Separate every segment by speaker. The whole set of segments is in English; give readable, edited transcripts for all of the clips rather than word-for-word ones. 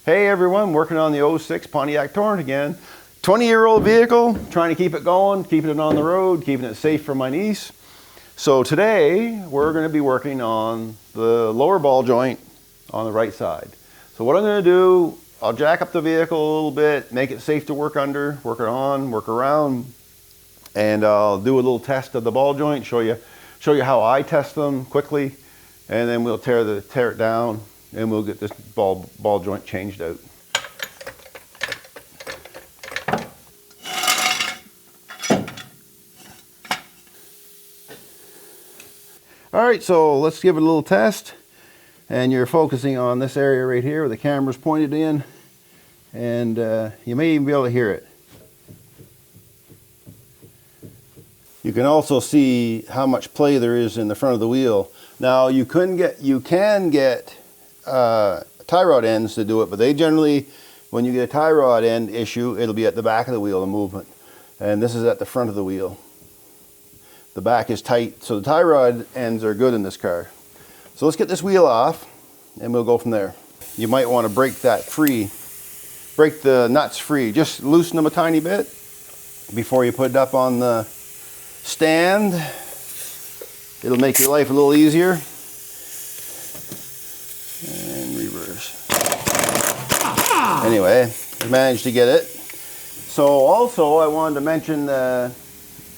Speaker 1: Hey everyone, working on the 06 Pontiac Torrent again. 20-year-old vehicle, trying to keep it going, keeping it on the road, keeping it safe for my niece. So today we're going to be working on the lower ball joint on the right side. So what I'm going to do, I'll jack up the vehicle a little bit, make it safe to work under, work it on, work around, and I'll do a little test of the ball joint, show you how I test them quickly, and then we'll tear it down and we'll get this ball joint changed out. All right, so let's give it a little test. And you're focusing on this area right here where the camera's pointed in, and you may even be able to hear it. You can also see how much play there is in the front of the wheel. Now you can get tie rod ends to do it, but they generally, when you get a tie rod end issue, it'll be at the back of the wheel, the movement. And this is at the front of the wheel. The back is tight, so the tie rod ends are good in this car. So let's get this wheel off and we'll go from there. You might want to break that free, break the nuts free. Just loosen them a tiny bit before you put it up on the stand. It'll make your life a little easier. And reverse. Anyway, I managed to get it. So also I wanted to mention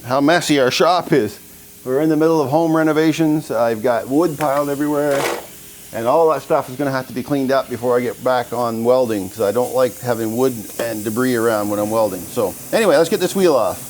Speaker 1: how messy our shop is. We're in the middle of home renovations. I've got wood piled everywhere, and all that stuff is going to have to be cleaned up before I get back on welding, because I don't like having wood and debris around when I'm welding. So anyway, let's get this wheel off.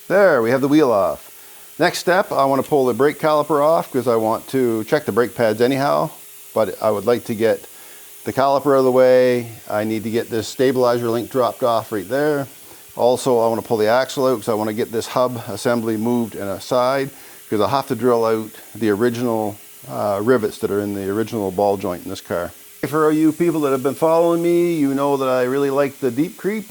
Speaker 1: There, we have the wheel off. Next step, I want to pull the brake caliper off because I want to check the brake pads anyhow, but I would like to get the caliper out of the way. I need to get this stabilizer link dropped off right there. Also, I want to pull the axle out because I want to get this hub assembly moved and aside, because I'll have to drill out the original rivets that are in the original ball joint in this car. For you people that have been following me, you know that I really like the deep creep.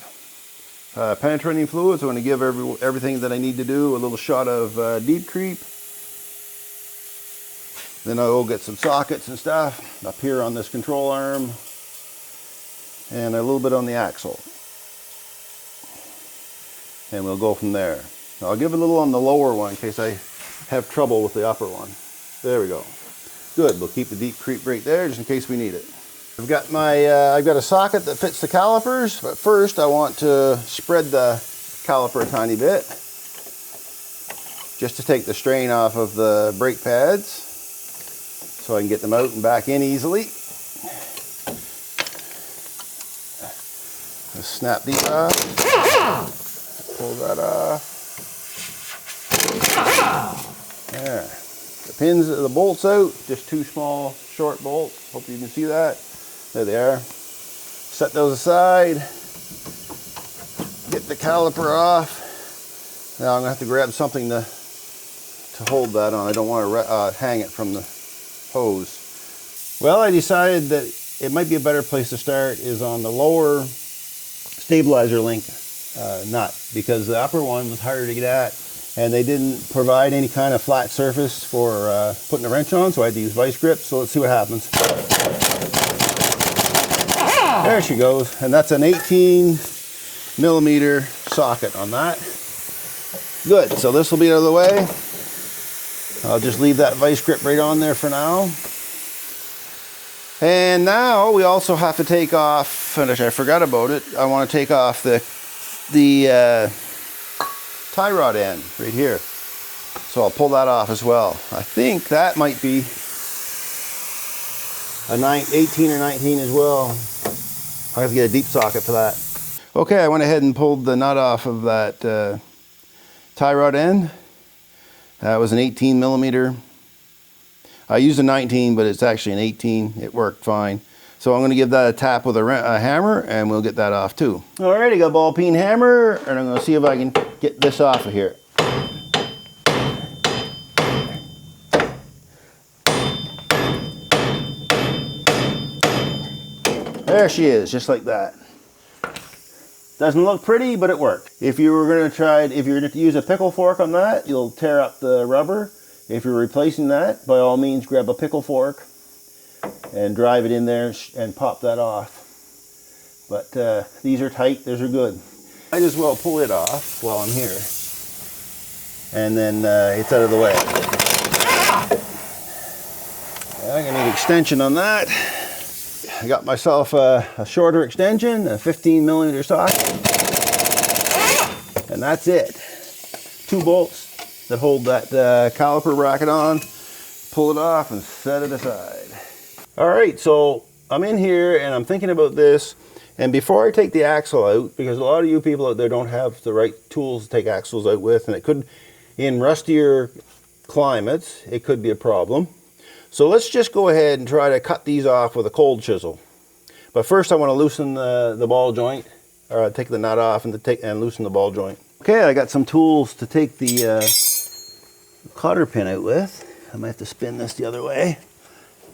Speaker 1: Penetrating fluids, I want to give everything that I need to do a little shot of deep creep. Then I'll go get some sockets and stuff up here on this control arm, and a little bit on the axle. And we'll go from there. Now I'll give a little on the lower one in case I have trouble with the upper one. There we go. Good, we'll keep the deep creep right there just in case we need it. I've got a socket that fits the calipers, but first I want to spread the caliper a tiny bit just to take the strain off of the brake pads so I can get them out and back in easily. Just snap these off, pull that off. There. The pins, the bolts out, just two small short bolts. Hope you can see that. There they are. Set those aside. Get the caliper off. Now I'm going to have to grab something to hold that on. I don't want to hang it from the hose. Well, I decided that it might be a better place to start is on the lower stabilizer link nut, because the upper one was harder to get at, and they didn't provide any kind of flat surface for putting a wrench on, so I had to use vice grips. So let's see what happens. There she goes, and that's an 18mm socket on that. Good, so this will be out of the way. I'll just leave that vice grip right on there for now. And now we also have to take off, and I forgot about it, I want to take off the tie rod end right here. So I'll pull that off as well. I think that might be a 18 or 19 as well. I have to get a deep socket for that. Okay, I went ahead and pulled the nut off of that tie rod end. That was an 18mm. I used a 19, but it's actually an 18. It worked fine. So I'm going to give that a tap with a hammer, and we'll get that off too. Alrighty, got a ball peen hammer, and I'm going to see if I can get this off of here. There she is, just like that. Doesn't look pretty, but it worked. If you were going to try, if you're going to use a pickle fork on that, you'll tear up the rubber. If you're replacing that, by all means, grab a pickle fork and drive it in there and pop that off. But these are tight, those are good. I just well pull it off while I'm here. And then it's out of the way. I'm going to need extension on that. I got myself a shorter extension, a 15mm socket, and that's it. 2 bolts that hold that caliper bracket on. Pull it off and set it aside. All right, so I'm in here and I'm thinking about this. And before I take the axle out, because a lot of you people out there don't have the right tools to take axles out with, and it could, in rustier climates, it could be a problem. So let's just go ahead and try to cut these off with a cold chisel. But first I want to loosen the ball joint, or take the nut off and loosen the ball joint. Okay, I got some tools to take the cotter pin out with. I might have to spin this the other way.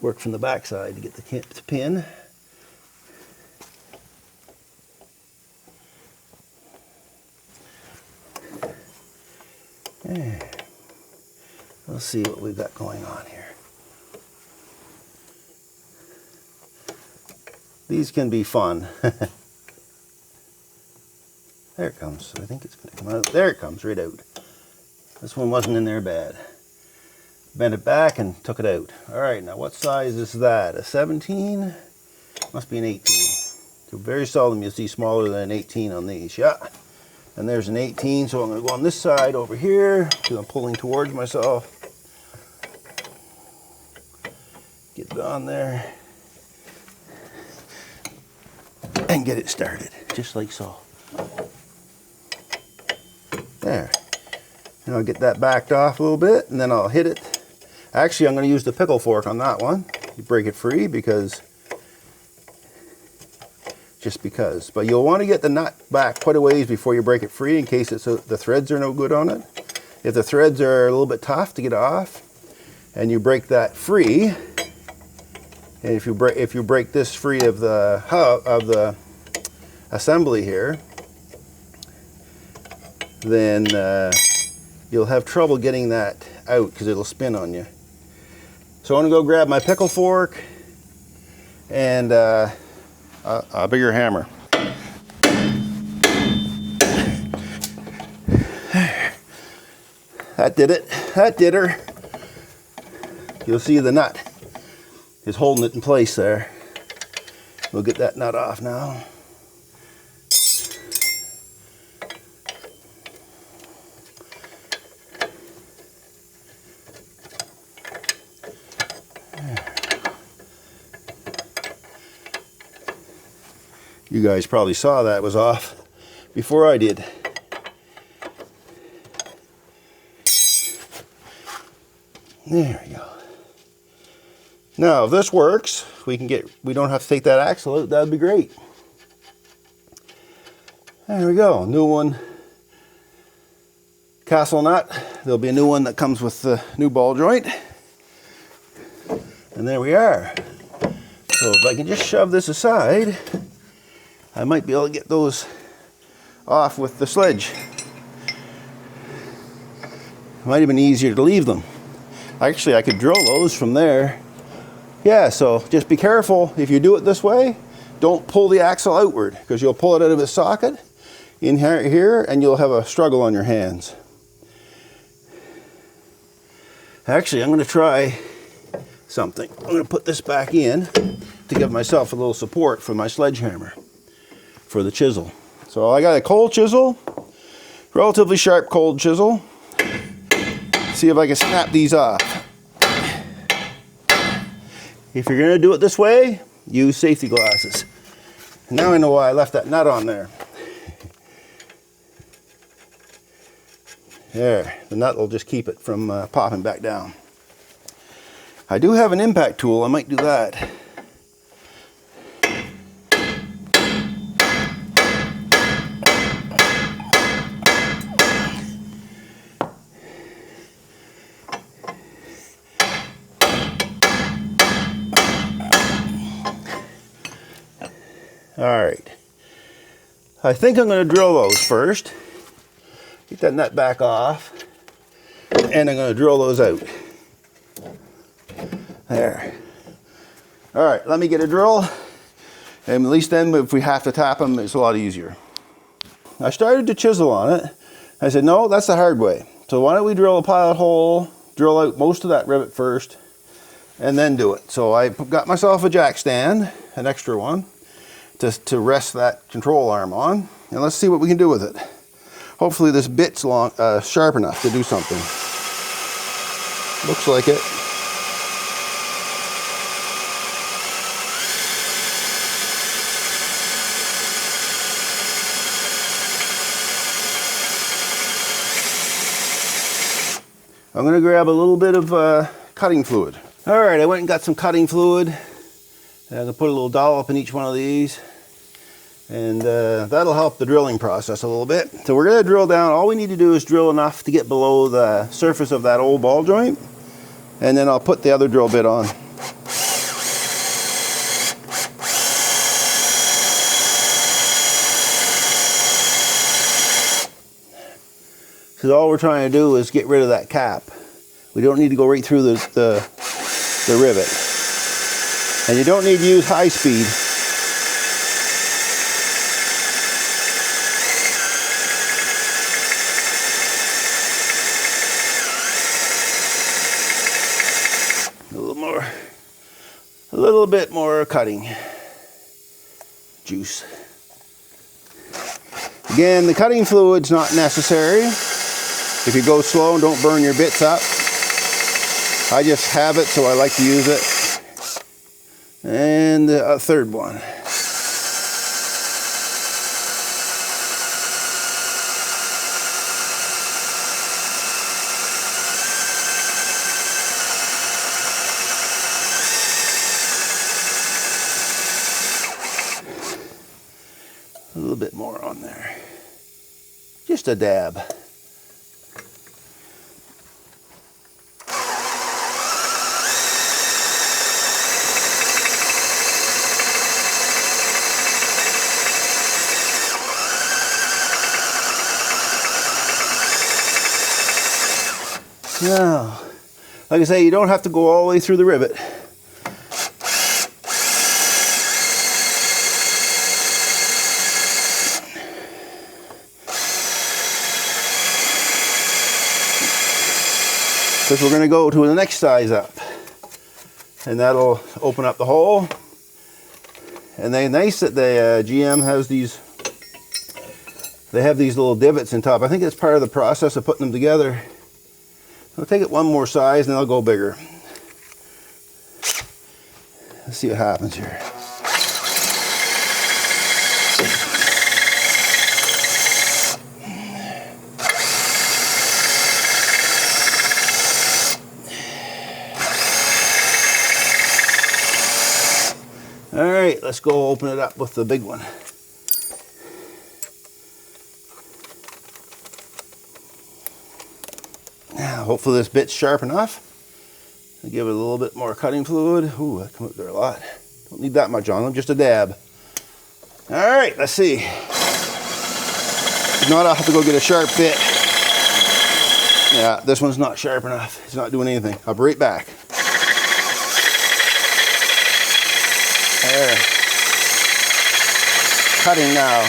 Speaker 1: Work from the back side to get the pin. Yeah. Let's see what we've got going on here. These can be fun. There it comes. I think it's going to come out. There it comes, right out. This one wasn't in there bad. Bent it back and took it out. All right, now what size is that? A 17? Must be an 18. So very seldom you'll see smaller than an 18 on these. Yeah. And there's an 18, so I'm going to go on this side over here because I'm pulling towards myself. Get it on there. And get it started, just like so. There. And I'll get that backed off a little bit, and then I'll hit it. Actually, I'm going to use the pickle fork on that one. You break it free because, just because. But you'll want to get the nut back quite a ways before you break it free in case the threads are no good on it. If the threads are a little bit tough to get off, and you break that free, and if you break this free of the assembly here, then you'll have trouble getting that out because it'll spin on you. So I'm gonna go grab my pickle fork and a bigger hammer. That did it. That did her. You'll see the nut is holding it in place there. We'll get that nut off now. You guys probably saw that was off before I did. There we go. Now, if this works, we don't have to take that axle out. That'd be great. There we go. New one. Castle nut. There'll be a new one that comes with the new ball joint. And there we are. So if I can just shove this aside, I might be able to get those off with the sledge. Might have been easier to leave them. Actually, I could drill those from there. Yeah, so just be careful. If you do it this way, don't pull the axle outward because you'll pull it out of its socket in here and you'll have a struggle on your hands. Actually, I'm going to try something. I'm going to put this back in to give myself a little support for my sledgehammer, for the chisel. So I got a cold chisel, relatively sharp cold chisel. See if I can snap these off. If you're going to do it this way, use safety glasses. Now I know why I left that nut on there. There, the nut will just keep it from popping back down. I do have an impact tool, I might do that. All right. I think I'm going to drill those first. Get that nut back off. And I'm going to drill those out. There. All right, let me get a drill. And at least then if we have to tap them, it's a lot easier. I started to chisel on it. I said, no, that's the hard way. So why don't we drill a pilot hole, drill out most of that rivet first, and then do it. So I got myself a jack stand, an extra one, to rest that control arm on. And let's see what we can do with it. Hopefully this bit's sharp enough to do something. Looks like it. I'm going to grab a little bit of cutting fluid. All right, I went and got some cutting fluid. And I'm going to put a little dollop in each one of these. And that'll help the drilling process a little bit. So we're going to drill down. All we need to do is drill enough to get below the surface of that old ball joint. And then I'll put the other drill bit on. Because all we're trying to do is get rid of that cap. We don't need to go right through the rivet. And you don't need to use high speed. A little bit more cutting juice. Again, the cutting fluid's not necessary. If you go slow and don't burn your bits up. I just have it, so I like to use it. And a third one. A little bit more on there. Just a dab. Now, like I say, you don't have to go all the way through the rivet. Because we're going to go to the next size up. And that'll open up the hole. And they're nice that the GM has these, they have these little divots in top. I think it's part of the process of putting them together. I'll take it one more size and then I'll go bigger. Let's see what happens here. All right, let's go open it up with the big one. Now, hopefully this bit's sharp enough. I'll give it a little bit more cutting fluid. Ooh, that come up there a lot. Don't need that much on them, just a dab. All right, let's see. If not, I'll have to go get a sharp bit. Yeah, this one's not sharp enough. It's not doing anything. I'll be right back. There. Cutting now.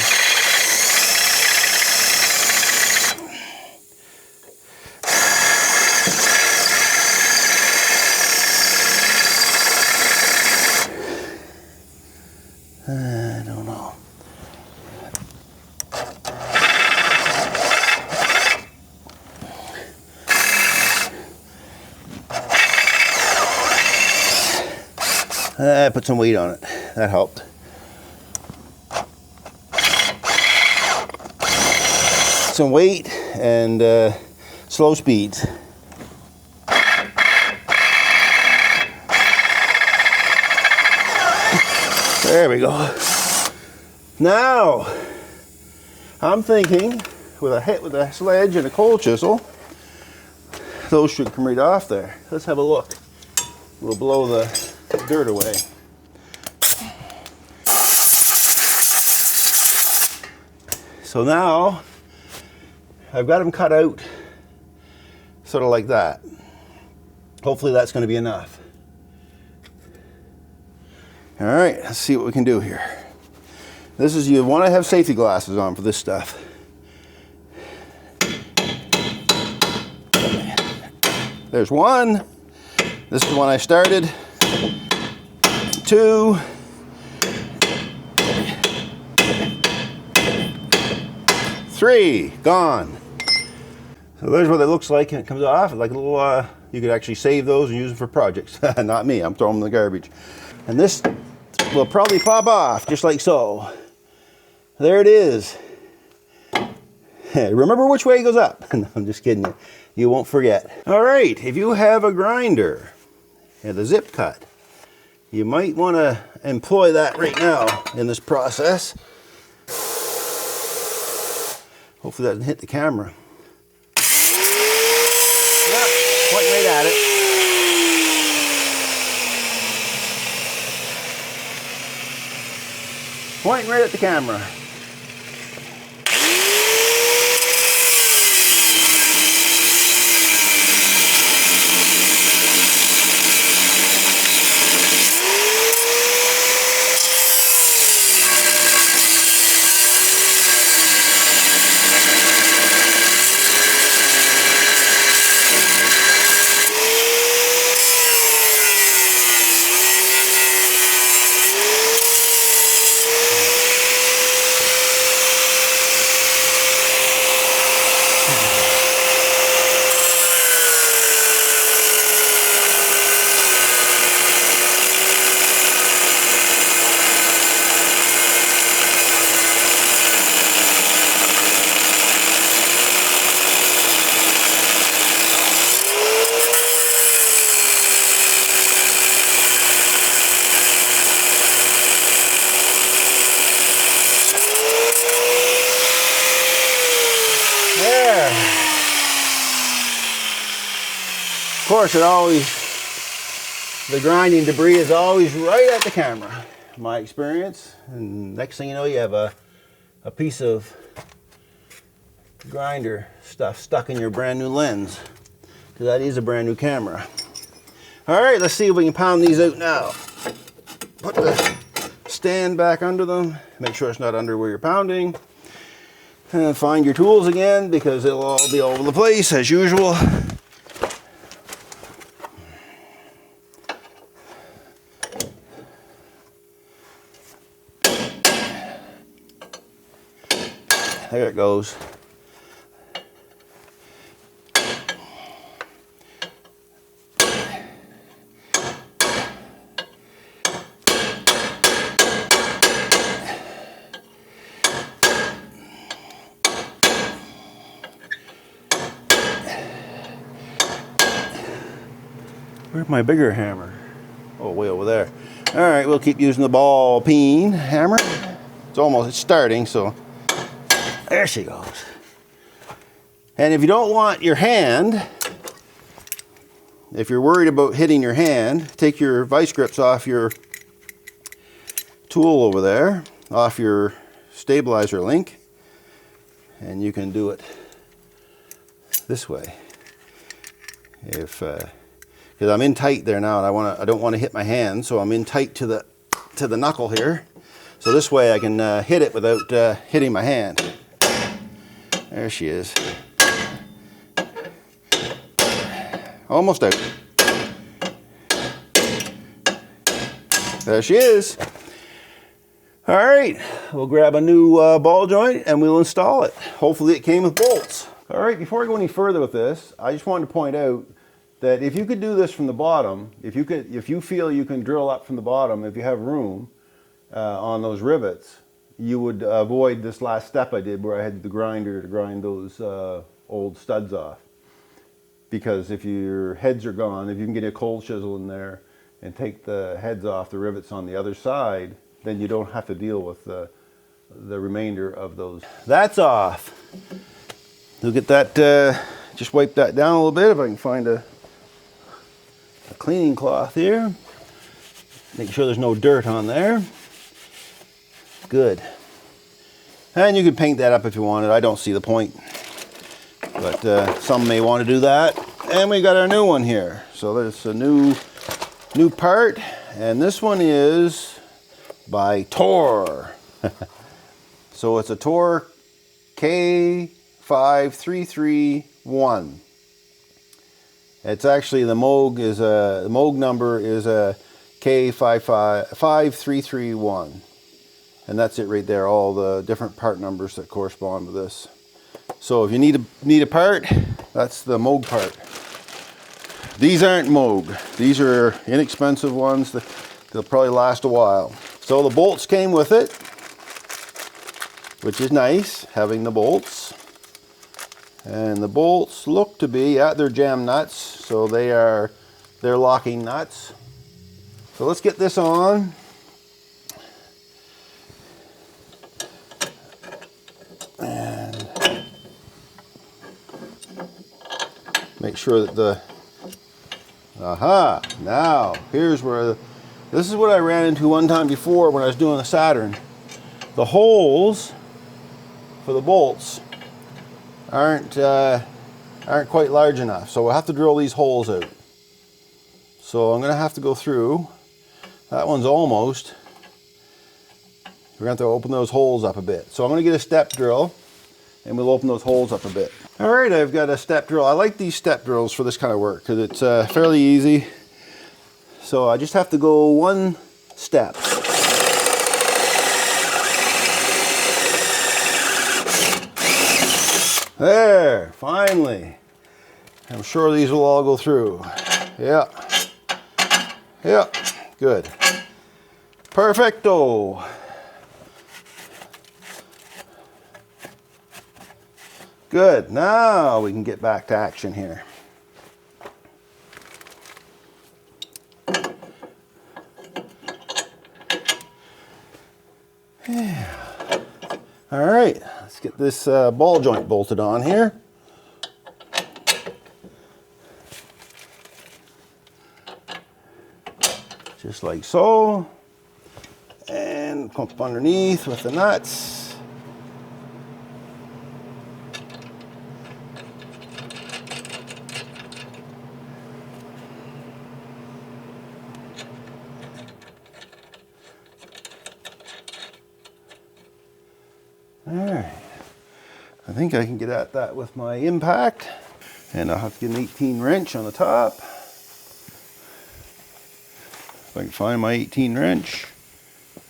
Speaker 1: I don't know. I put some weight on it. That helped. Some weight and slow speeds. There we go. Now, I'm thinking with a hit with a sledge and a coal chisel, those should come right off there. Let's have a look. We'll blow the dirt away. So now I've got them cut out sort of like that. Hopefully that's going to be enough. All right, let's see what we can do here. This is, you want to have safety glasses on for this stuff. There's one. This is the one I started. 2. 3, gone. So there's what it looks like, and it comes off like a little, you could actually save those and use them for projects. Not me, I'm throwing them in the garbage. And this will probably pop off, just like so. There it is. Remember which way it goes up. No, I'm just kidding you. You won't forget. All right, if you have a grinder and a zip cut, you might want to employ that right now in this process. Hopefully that doesn't hit the camera. Yeah, pointing right at it. Pointing right at the camera. There. Of course, the grinding debris is always right at the camera, my experience. And next thing you know, you have a piece of grinder stuff stuck in your brand new lens, because that is a brand new camera. All right, let's see if we can pound these out now. Put the stand back under them, make sure it's not under where you're pounding. And find your tools again, because they'll all be all over the place as usual. There it goes. Where's my bigger hammer? Oh, way over there. All right, we'll keep using the ball peen hammer. It's starting, so there she goes. And if you don't want your hand, if you're worried about hitting your hand, take your vice grips off your tool over there, off your stabilizer link, and you can do it this way. Because I'm in tight there now, and I don't want to hit my hand, so I'm in tight to the knuckle here. So this way I can hit it without hitting my hand. There she is. Almost out. There she is. All right, we'll grab a new ball joint and we'll install it. Hopefully it came with bolts. All right, before I go any further with this, I just wanted to point out that if you could do this from the bottom, if you feel you can drill up from the bottom, if you have room on those rivets, you would avoid this last step I did where I had the grinder to grind those old studs off. Because if your heads are gone, if you can get a cold chisel in there and take the heads off the rivets on the other side, then you don't have to deal with the remainder of those. That's off. We'll get that, just wipe that down a little bit if I can find a cleaning cloth here. Make sure there's no dirt on there. Good. And you can paint that up if you wanted. I don't see the point. But some may want to do that. And we got our new one here. So there's a new part. And this one is by Tor. So it's a Tor K5331. It's actually the Moog number is a K5331. And that's it right there, all the different part numbers that correspond to this. So if you need a part, that's the Moog part. These aren't Moog. These are inexpensive ones. They'll probably last a while. So the bolts came with it, which is nice, having the bolts. And the bolts look to be, they're jam nuts, so they're locking nuts. So let's get this on. And make sure that now here's where, this is what I ran into one time before when I was doing the Saturn. The holes for the bolts aren't quite large enough, so we'll have to drill these holes out. So I'm going to have to go through. That one's almost. We're going to have to open those holes up a bit. So I'm going to get a step drill and we'll open those holes up a bit. All right, I've got a step drill. I like these step drills for this kind of work because it's fairly easy. So I just have to go one step. There, finally. I'm sure these will all go through. Yeah. Yeah, good. Perfecto. Good, now we can get back to action here. Yeah. All right, let's get this ball joint bolted on here. Just like so. And pump underneath with the nuts. Alright, I think I can get at that with my impact, and I'll have to get an 18 wrench on the top. If I can find my 18 wrench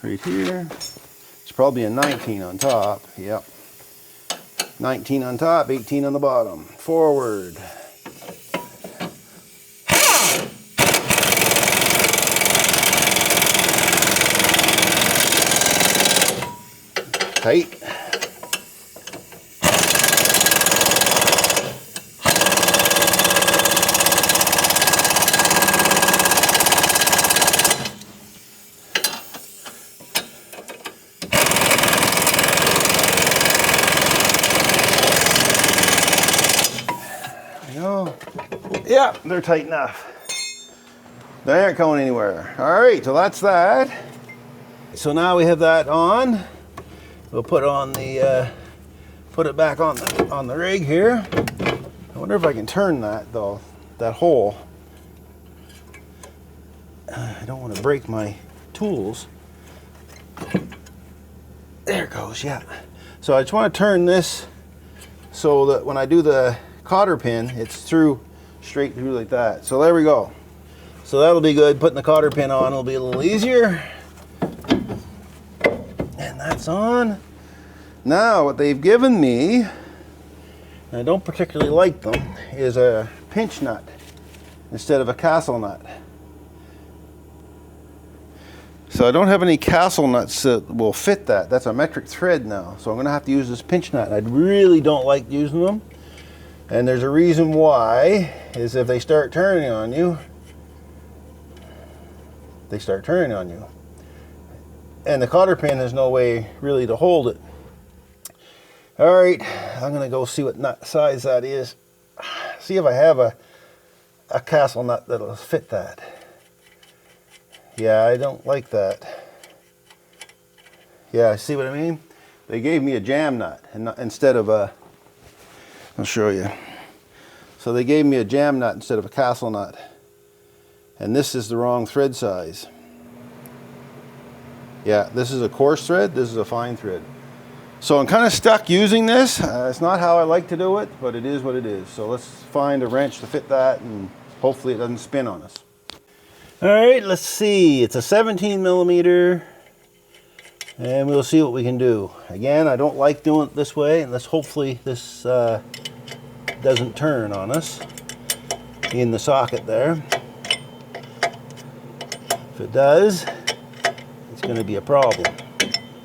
Speaker 1: right here. It's probably a 19 on top, yep. 19 on top, 18 on the bottom. Forward. Tight. Yeah, they're tight enough. They aren't going anywhere. All right, so that's that. So now we have that on. We'll put on the put it back on the rig here. I wonder if I can turn that though, that hole. I don't want to break my tools. There it goes, yeah. So I just want to turn this so that when I do the cotter pin, it's straight through like that. So there we go. So that'll be good. Putting the cotter pin on will be a little easier. And that's on. Now what they've given me, and I don't particularly like them, is a pinch nut instead of a castle nut. So I don't have any castle nuts that will fit that. That's a metric thread now. So I'm going to have to use this pinch nut. I really don't like using them. And there's a reason why, is if they start turning on you, they start turning on you. And the cotter pin has no way really to hold it. All right, I'm gonna go see what nut size that is. See if I have a castle nut that'll fit that. Yeah, I don't like that. Yeah, see what I mean? They gave me a jam nut instead of a, I'll show you. So they gave me a jam nut instead of a castle nut. And this is the wrong thread size. Yeah, this is a coarse thread, this is a fine thread. So I'm kind of stuck using this. It's not how I like to do it, but it is what it is. So let's find a wrench to fit that, and hopefully it doesn't spin on us. All right, let's see. It's a 17 millimeter, and we'll see what we can do. Again, I don't like doing it this way, unless hopefully this doesn't turn on us in the socket there. If it does, it's going to be a problem.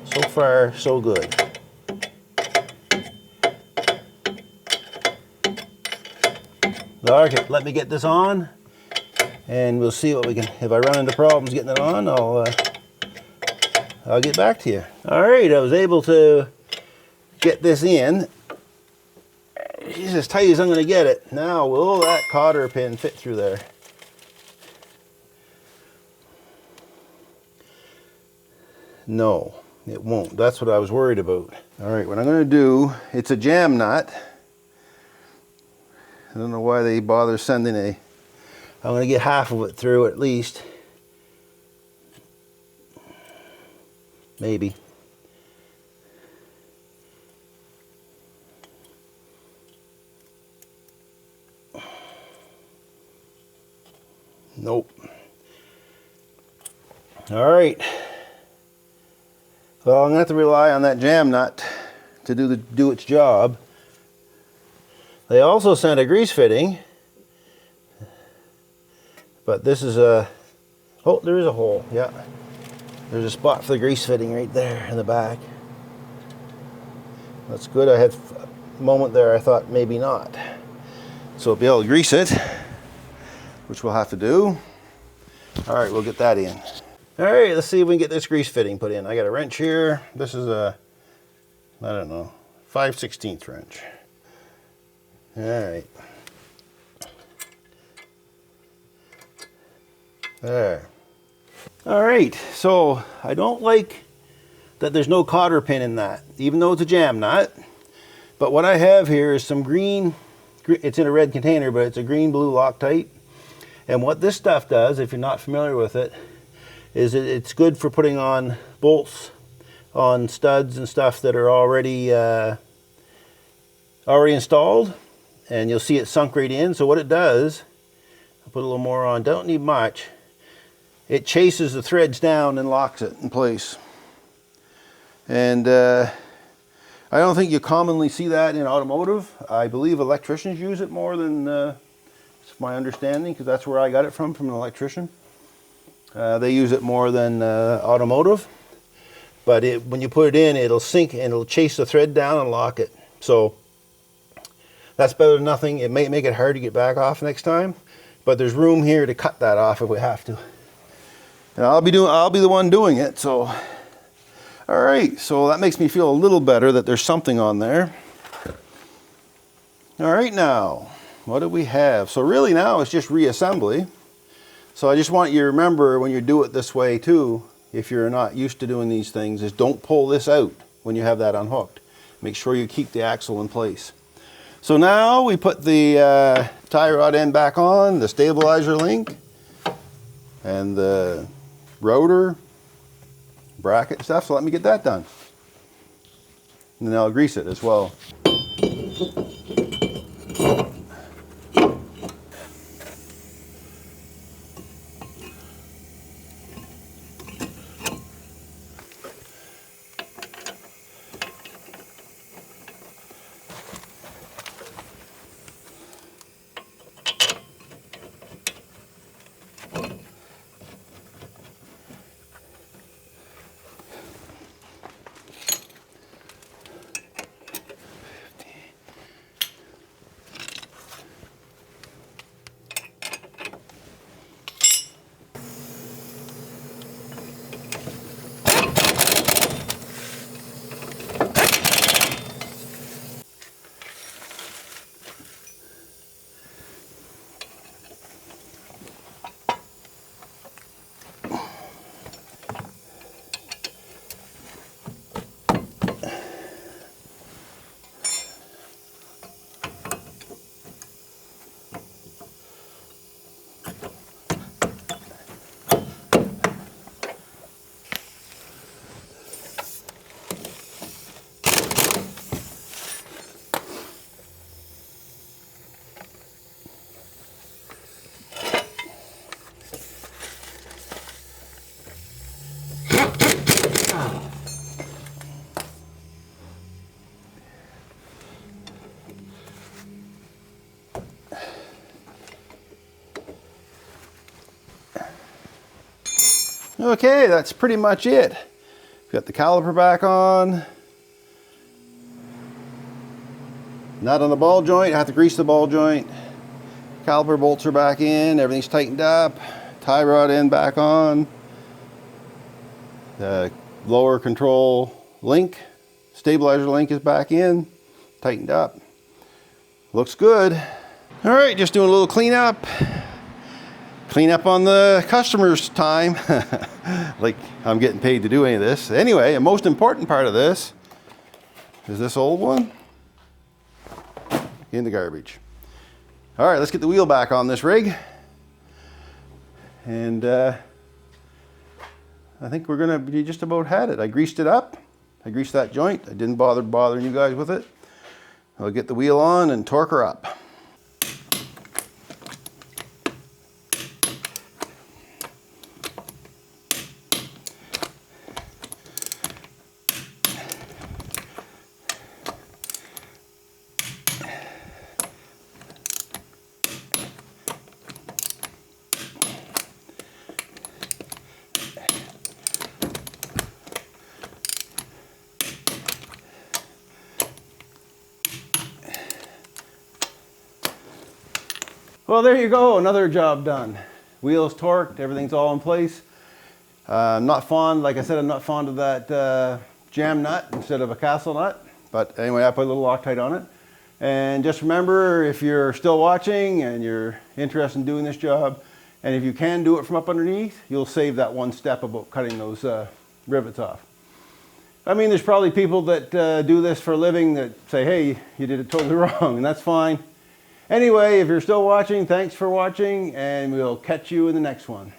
Speaker 1: So far, so good. Okay, let me get this on, and we'll see what we can. If I run into problems getting it on, I'll get back to you. All right, I was able to get this in. It's as tight as I'm going to get it. Now, will that cotter pin fit through there? No, it won't. That's what I was worried about. All right, what I'm going to do, it's a jam nut. I don't know why they bother sending a, I'm going to get half of it through at least. Maybe. Nope. All right. Well, I'm going to have to rely on that jam nut to do its job. They also sent a grease fitting, but this is a, oh, there is a hole, yeah. There's a spot for the grease fitting right there in the back. That's good. I had a moment there I thought maybe not. So I'll be able to grease it, which we'll have to do. All right, we'll get that in. All right, let's see if we can get this grease fitting put in. I got a wrench here. This is a, I don't know, 5/16 wrench. All right. There. All right, so I don't like that there's no cotter pin in that, even though it's a jam nut. But what I have here is some green, it's in a red container, but it's a green-blue Loctite. And what this stuff does, if you're not familiar with it, is it's good for putting on bolts on studs and stuff that are already installed. And you'll see it sunk right in. So what it does, I'll put a little more on, don't need much. It chases the threads down and locks it in place. And I don't think you commonly see that in automotive. I believe electricians use it more than, it's my understanding, because that's where I got it from an electrician. They use it more than automotive. But when you put it in, it'll sink and it'll chase the thread down and lock it. So that's better than nothing. It may make it hard to get back off next time, but there's room here to cut that off if we have to. And I'll be the one doing it. So, all right. So that makes me feel a little better that there's something on there. All right, now what do we have? So really now it's just reassembly. So I just want you to remember when you do it this way too, if you're not used to doing these things, is don't pull this out when you have that unhooked. Make sure you keep the axle in place. So now we put the tie rod end back on, the stabilizer link, and the rotor, bracket stuff. So let me get that done. And then I'll grease it as well. Okay, that's pretty much it. Got the caliper back on. Nut on the ball joint, I have to grease the ball joint. Caliper bolts are back in, everything's tightened up. Tie rod end back on. The lower control link, stabilizer link is back in, tightened up. Looks good. All right, just doing a little cleanup. Clean up on the customer's time. Like I'm getting paid to do any of this. Anyway, the most important part of this is this old one in the garbage. All right, let's get the wheel back on this rig. And I think we're gonna be just about had it. I greased it up. I greased that joint. I didn't bother bothering you guys with it. I'll get the wheel on and torque her up. Well, there you go, another job done. Wheels torqued, everything's all in place. I'm not fond, like I said, I'm not fond of that jam nut instead of a castle nut. But anyway, I put a little Loctite on it. And just remember, if you're still watching and you're interested in doing this job, and if you can do it from up underneath, you'll save that one step about cutting those rivets off. I mean, there's probably people that do this for a living that say, hey, you did it totally wrong, and that's fine. Anyway, if you're still watching, thanks for watching, and we'll catch you in the next one.